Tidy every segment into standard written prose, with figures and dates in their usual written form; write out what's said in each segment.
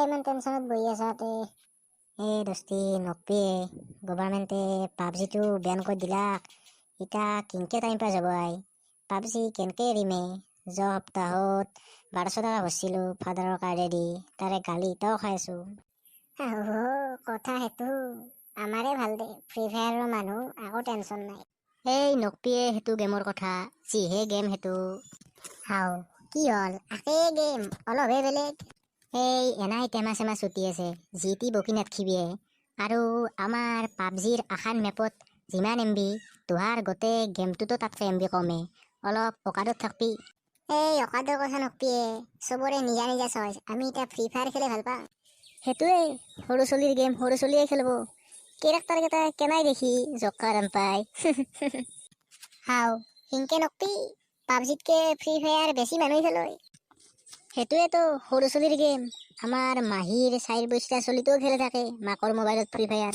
ইমান টেনশ্যনত বহি আছা তে? দোস্তি নকপিয়ে গভৰ্ণমেণ্টে পাবজিটো বেন কৰি দিলাক। এতিয়া কেনেকৈ টাইম পাছ হ'ব আই? পাবজি কেনেকৈ এৰিমে? যোৱা সপ্তাহত 1200 টকা ভৰিছিলোঁ ফাদাৰৰ কাৰ্ডেদি, তাৰে গালি এতিয়াও খাই আছোঁ। কথা সেইটো আমাৰে ভাল দে, ফ্ৰী ফায়াৰৰ মানুহ আকৌ টেনশ্যন নাই। নকপিয়ে সেইটো গেমৰ কথা, যিহে গেম সেইটো। কি হ'ল? একেই গেম, অলপহে বেলেগ। এনাই টেমা চেমা চুটি আছে, যি টি বকি নাথকিবিয়ে। আৰু আমাৰ পাবজিৰ আখান মেপত যিমান এমবি, তোহাৰ গোটেই গেমটোতো তাতকৈ এমবি কমে। অলপ অকাদত থাকবি। অকাদৰ কথা নকপিয়ে, চবৰে নিজা নিজা চইচ। আমি এতিয়া ফ্ৰী ফায়াৰ খেলি ভাল পাওঁ। সেইটোৱে, সৰু চলিৰ গেম সৰু চলিয়ে খেলিব। কেৰেক্টাৰ কেইটা কেনাই দেখি জক্কা ৰাম পায়। সিনকে নকবি, পাবজিতকে ফ্ৰী ফায়াৰ বেছি মানুহে খেলয়। সেইটোৱেতো সৰু চলিৰ গেম। আমাৰ মাহীৰ 4 বছৰীয়া চলিটোও খেলি থাকে মাকৰ মোবাইলত ফ্ৰী ফায়াৰ।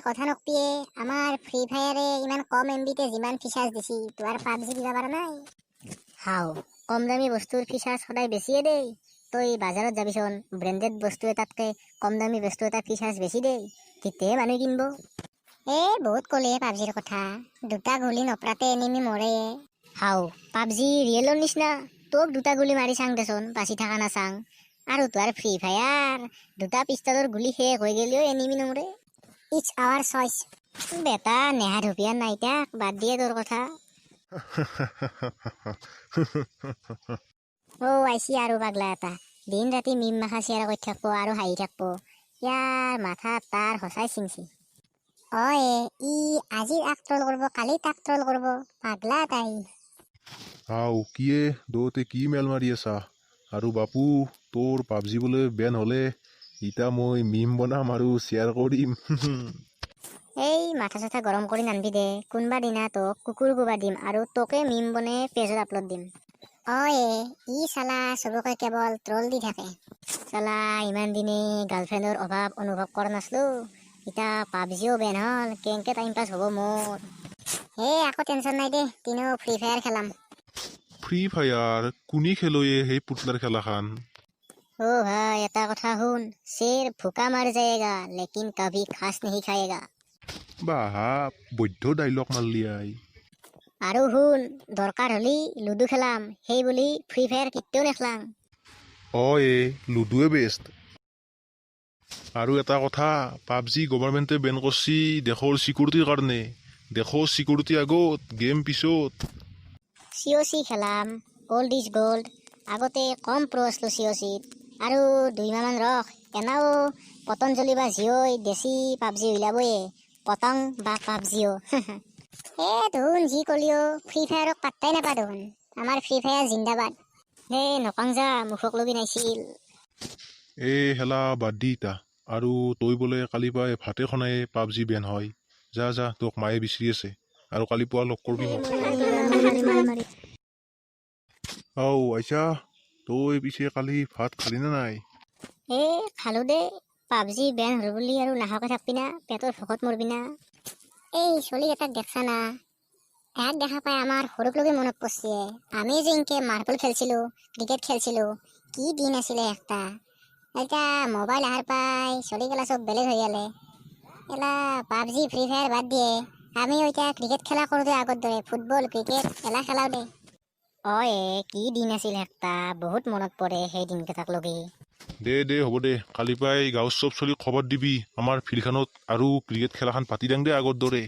কথা নকপিয়ে, আমাৰ ফ্ৰী ফায়াৰে ইমান কম এমবিতে যিমান ফিচাৰ্ছ দিছি, তোমাৰ পাবজি দিব পৰা নাই। কম দামী বস্তুৰ ফিচাৰ্ছ সদায় বেছিয়ে দেই। তই বাজাৰত যাবিচোন, ব্ৰেণ্ডেড বস্তু এটাতকৈ কম দামী বস্তু এটা ফিচাৰ্ছ বেছি দেই, তেতিয়াহে মানুহে কিনব। বহুত ক'লে পাবজিৰ কথা, 2টা গুলি নপৰাতে এনিমি মৰে। পাবজি ৰিয়েলৰ নিচিনা, তোক 2টা গুলি মাৰি চাং দেচোন, বাচি থাকা নাচাং। আৰু তোৰ ফ্ৰী ফায়াৰ 2টা পিষ্টলৰ গুলি শেষ হৈ গেলিও এনিমি নমৰে। It's our choice. বেটা নেহা ধুপিয়ান নাইতাক, বাদ দিয়ে তোৰ কথা। আইছি আৰু পাগলা এটা, দিন ৰাতি মিম মাখা শ্বেয়াৰ কৰি থাকব আৰু হাঁহি থাকব। ইয়াৰ মাথা তাৰ সঁচাই চিংচি। ই আজি তাক ট্ৰল কৰিব, কালি তাক ট্ৰল কৰিব, পাগলা তাই। কিয়ে দৌতে কি মেল মাৰি আছা? আৰু বাপু, তোৰ পাবজি বোলে বেন হলে, ইতা মই মিম বনাম আৰু শ্বেয়াৰ কৰিম। মাথা চাথা গৰম কৰি নানবি দে, কোনবা দিনা তোক কুকুৰ গুবা দিম আৰু তোকে মিম বনে পেজত আপলোড দিম। ই চালা চবকে কেৱল ট্ৰল দি থাকে। চালা ইমান দিনে গাৰ্লফ্ৰেণ্ডৰ অভাৱ অনুভৱ কৰা নাছলো, এতিয়া পাবজিও বেন হল, কেনেকে টাইম পাছ হ'ব মোৰ। আকৌ টেনশ্যন নাই দে, তিনিও ফ্ৰী ফায়াৰ খেলাম। ফ্ৰী ফায়াৰ কোনি খেলয়ে সেই পুতলাৰ খেলাখান? ভাই এটা কথা শুন, शेर भूखा मर जाएगा लेकिन कभी घास नहीं खाएगा। বাহা বৈধ্য ডাইলগ মাৰলি আই। আৰু শুন, দৰকাৰ হলি লুডু খেলাম, সেই বুলি ফ্ৰী ফায়াৰ কেতিয়াও নেখলাং। লুডুৱে বেষ্ট। আৰু এটা কথা, পাবজি গভৰ্ণমেণ্টে বেন কৰছি দেশৰ চিকিউৰিটিৰ কাৰণে। দেশৰ চিকিউৰিটি আগত, গেম পিছত। COC খেলাম, অল্ড ইজ গল্ড। আগতে কম প্ৰ আছিলো COCত, আৰু 2 মাহমান ৰখ, এনেও পতঞ্জলি বা জিঅ'ই দেশী পাবজি উলাবয়ে, পতং বা পাবজিও। দেখোন যি কলিও ফ্ৰী ফায়াৰক পাত্তাই নাপা দেখোন। আমাৰ ফ্ৰী ফায়াৰ জিন্দাবাদ। নকং যা, মুখক লগি নাইছিল। হেলা বাদ দি ইতা। আৰু তই বোলে কালি পাই ভাতে খনাই পাবজি বেন হয়। যা যা, তোক মায়ে বিচাৰি আছে, আৰু কালি পুৱা লগ কৰবি মোক। আইছা, তই পিছে কালি ভাত খালি না নাই? খালো দে, পাবজি বেন হল বুলি আৰু নাখাকে থাকবি না, পেটৰ ভোকত মৰবি না। চলি এটাক দেখছা না? তাক দেখা পাই আমাৰ সৰুক লগে মনত পৰছে, আমি যে ইনকে মাৰ্বল খেলছিলো, ক্ৰিকেট খেলছিলো, কি দিন আছিলে একটা। এতিয়া মোবাইল আহাৰ পাই চলি গেলা চব বেলেগ হৈ গেলে। এলা পাবজি ফ্ৰী ফায়াৰ বাদ দিয়ে, আমিও এতিয়া ক্ৰিকেট খেলা কৰো দে, আগৰ দৰে ফুটবল ক্ৰিকেট এলা খেলাও দে। কি দিন আছিল একটা, বহুত মনত পৰে সেই দিনকেইটাক লগি। দে হ'ব দে, কালি পাই গাঁৱৰ চব চলি খবৰ দিবি, আমাৰ ফিল্ডখনত আৰু ক্ৰিকেট খেলাখান পাতি দাং দে আগৰ দৰে।